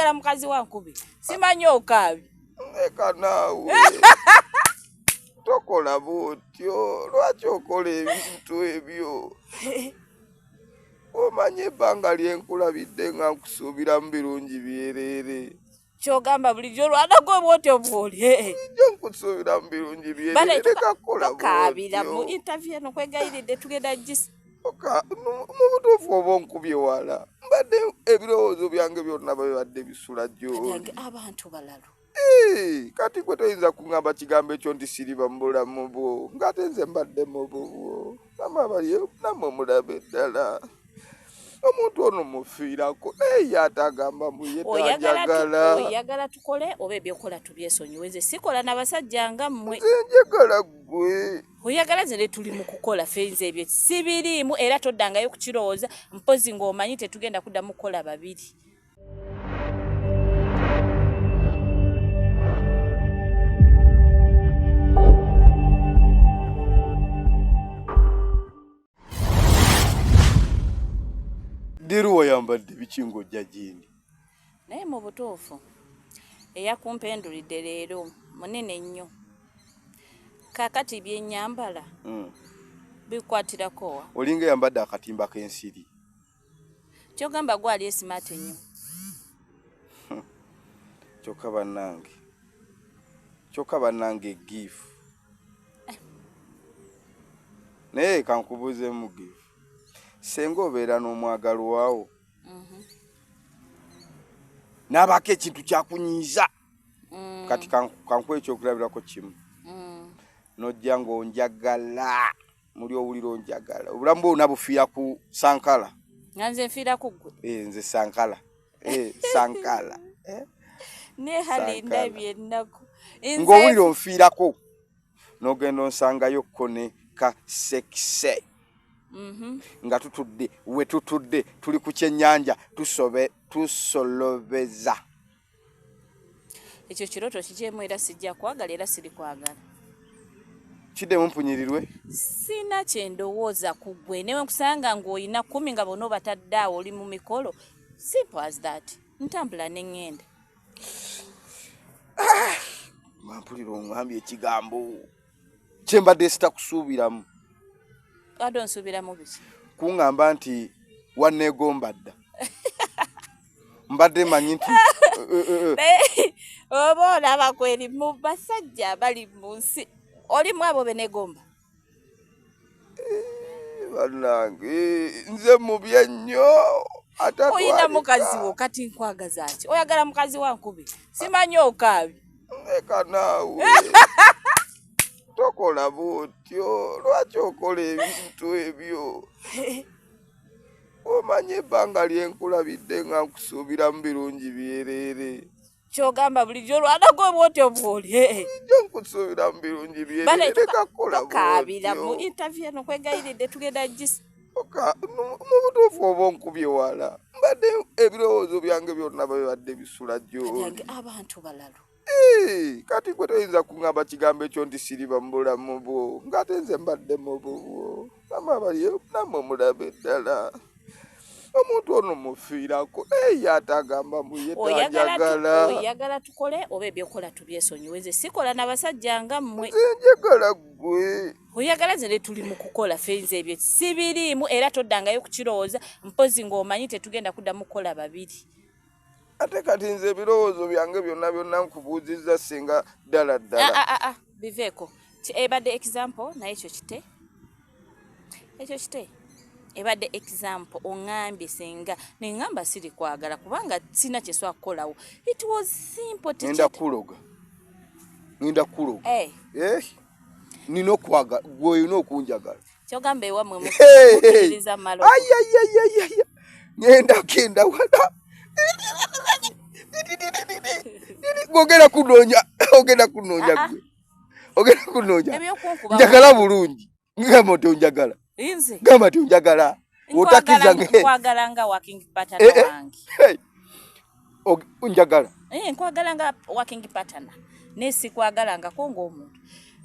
oyagala mukazi wa nkubi simanyi okaabi eka naawe tokola bwotyo lwaki okola ebintu ebyo omanye ebbanga lyenkulabidde nga nkusuubiramu birungi byerere kyogamba bulijjo olwanagwe bwotyo bwoli ijjo nkusuubiramu birungi byerere leka kukola tokaabira mu interview eno kwegayiridde tugenda gisi mu butuufu oba onkubye wala mbadde ebirowoozo byange byonna babibadde bisula gy'oli abantu balalo kati gwe toyinza kuŋŋamba kigambo ekyo nti siriba mu bulamu bwo ng'ate nze mbadde mu bubwo amabaliyo nammwe mulabe ddala omuntu ono mufiirako naye atagamba muyetanjagala oyagala tukole oba ebyokola tubyesonyiwe nze sikola n'abasajja nga mmwe nze njagala ggwe oyagala nze ne tuli mu kukola fenze ebyo sibiriimu era toddangayo kukirowooza mpozi ng'omanyi tetugenda kuddamu kukola babiri Diru wayambadde biki ng'ojja gindi naye mu butuufu eyakumpendulidde leero munene nnyo kaakati byennyambala bikwatirako wa olinga yambadde akatimba k'ensiri kyogamba gwali esimaati nnyo kyokka bannange gifu naye kankubuuzeemu gifu senga obeera n'omwagalwawo n'abaako ekintu kyakunyiiza kati kankuwa ekyokulabirako kimu nojja ng'onjagala muli owulira onjagala obulamu bwo nabufiira ku Sankala nga nze nfiira ku ggwe nze Sankala Sankala ne hali ndabye ennaku ng'owulira onfiirako n'ogenda onsangayo kone ka sekise nga tutudde we tutudde tuli ku kyennyanja tusolobeza ekyo kiroto kikyemu era sijja kwagala era siri kwagala kiddemu mpunyirirwe sina kyendowooza ku ggwe newe nkusanga ng'olina 10 nga bonna obatadde awo oli mu mikolo simple as that ntambula n'eŋŋenda mampulira oŋŋambye ekigambo kyembadde sitakusuubiramu wadde onsuubiramu biki kuŋŋamba nti wanneegomba dda mbadde manyi nti oba olaba kweri mu basajja bali mu nsi olimu abo beneegomba bannange nze mubi ennyo oyina mukazi wo kati nkwagaza ki oyagala mukazi wa nkubi simanyi okaabi eka naawe tokola bwotyo lwaki okola ebintu ebyo omanye ebbanga lyenkulabidde nga nkusuubiramu birungi byerere kyogamba bulijjo olwanagwe bwotyo bwoli ijjo nkusuubiramu birungi byerere leka kukola tokaabira mu interview eno kwegayiridde tugenda gisi mu butuufu oba onkubye wala mbadde ebirowoozo byange byonna babibadde bisula gy'oli abantu balalo kati gwe toyinza kuŋŋamba kigambo ekyo nti siriba mu bulamu bwo ng'ate nze mbadde mu bubwo amabaliyo nammwe mulabe ddala omuntu ono mufiirako naye atagamba muyetanjagala oyagala tukole oba ebyokola tubyesonyiwe nze sikola n'abasajja nga mmwe nze njagala ggwe oyagala nze ne tuli mu kukola fenze ebyo sibiriimu era toddangayo kukirowooza mpozi ng'omanyi tetugenda kuddamu kukola babiri ate kati nze ebirowoozo byange byonna nkubuuzizza singa ddala biveeko ebadde example naye ekyo kite ebadde example oŋŋambye senga neŋŋamba siri kwagala kubanga sina kyeswa kukolawo it was simple ŋenda kuloga nina okwagala gwe olina okunjagala kyogamba ewammwe mukiriza malo ŋenda genda wala ogenda kunoonya njagala bulungi ngamba nti onjagala gamba nti onjagala otakiza nkwagala nga working partner wange onjagala nkwagala nga working partner nesi kwagala nga kongo omuntu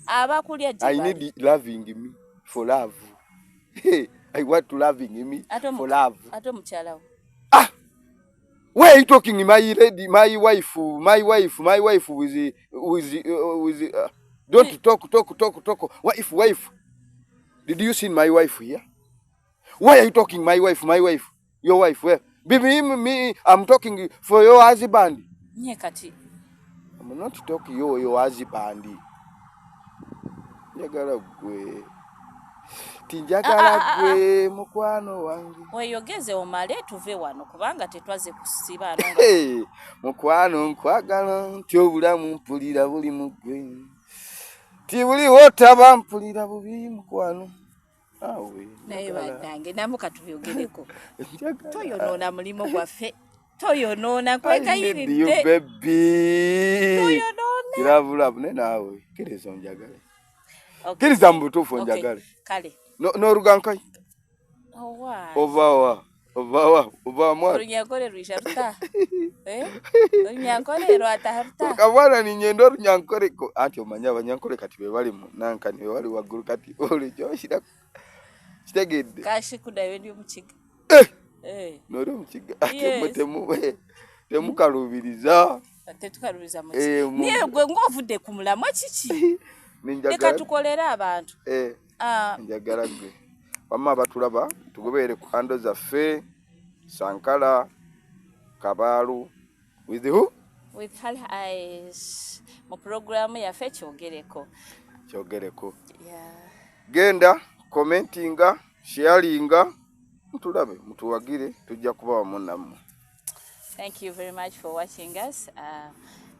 abakulya I need loving me for love I want to loving me for love ate mukyalawo Why are you talking my lady, my wife with don't talk. Wife. Did you see my wife here? Why are you talking my wife, your wife? Where? Me, I'm talking for your husband. Nyekati. I'm not talking your husband. Njagala gwe. Tinjagala gwe mukwano wange. Weyogeze omale tuve wano kubanga tetwaze kusiba ano. Hey, mukwano nkwagala nti obulamu mpulira buli mugwe. Ti buli wotaba mpulira bubi mukwano. Awe. Naye banange namuka tubyogereko. Toyonoona mulimo gwaffe. Toyonoona kwekayiridde. You baby. Toyonoona. Kiravulabu ne naawe. Kiriza onjagale. Kiriza mbutuufu onjagale. Kale. No rugankai. Owa. Ova mwa. Runyankole rusharuta. Runyankole rwataharuta. Kabana ni nyendo runyankole ko. Anti omanya abanyankole kati be bali mu nanka ni bali waguru kati oli joshira. Kitegedde. Kashi kudayo ndi omukiga. Nori omukiga. Temukalubiriza. Tetukalubiriza mu kiga. Niye gwe ng'ovudde ku mulamwa kiki? Leka tukolera abantu. Njagala gwe. Wamma batulaba tugobeere ku hando zaffe Sankala Kabalu with who? With Hal Eyes. Mu programu yaffe kyogereko. Yeah. Genda commentinga, sharinga, mutulabe mutuwagire tujja kuba wamu nammwe. Thank you very much for watching us.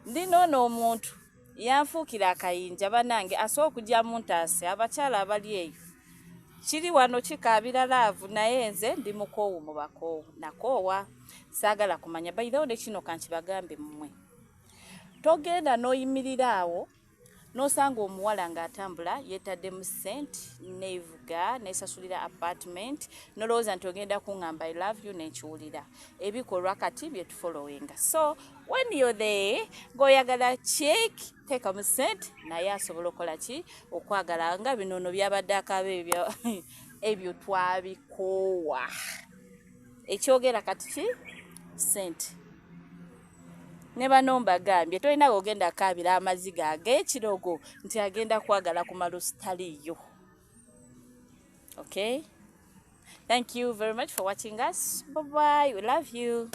Ndinono omuntu yanfuukira akayinja banange asobola okujja mu ntaase abakyala abali eyo. Kiri wano kikaabira laavu naye nze ndi mukoowu mu bakoowu. Nakoowa saagala kumanya bayirawo ne kino kankibagambe mmwe. Togenda n'oyimirira awo n'osanga omuwala ng'atambula yeetadde mu sente neevuga neesasulira apartment nolowooza nti ogenda kuŋŋamba I love you nenkiwulira. Ebikolwa kati bye tufollowinga. So when you're there ng'oyagala check teeka mu sente naye asobola okola ki okwagala nga binono byabadde akaaba ebyo twabikoowa. Ekyogera kati ki sente. Ne bano mbagambye tolina ogenda akaabira amaziga ag'ekirogo nti agenda kwagala ku malusu taliyo. Okay? Thank you very much for watching us. Bye-bye. We love you.